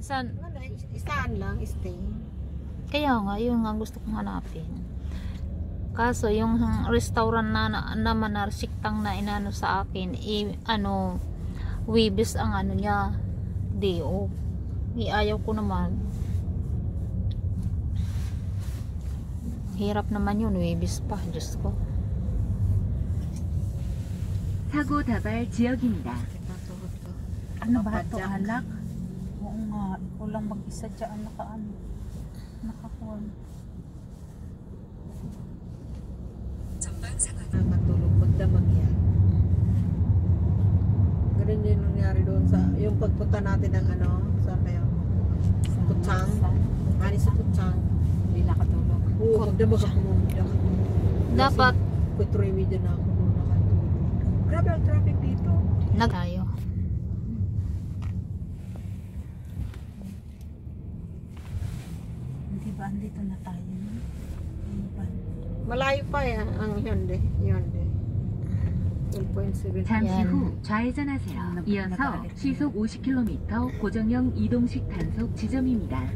San? Wala, isaan lang, stay. Kaya nga, yun nga gusto kong hanapin. Kaso yung restaurant naman na siktang na inano sa akin, ano, Wibis ang ano niya, day off. Ayaw ko naman. Hirap naman yun, Wibis pa, Diyos ko. 사고 다발 지역입니다. Ano ba ito, alak? Oo nga, ikaw lang mag-isa dyan, nakakuha. Matulog magdamag yan. Ganun din nangyari doon sa yung pagpunta natin ng ano, saan kayo? Putsang. Ani sa Putsang. Hindi nakatulog. Oo, magdamag ako mo. Dapat, Kutroy dyan ako doon nakatulog. Grabe ang traffic dito. nagtayo. Hindi ba andito na tayo? Malayo pa yan ang Hyundai. 1.7. 잠시 yan. 후 좌회전하세요. 이어서 시속 50km 고정형 이동식 단속 지점입니다.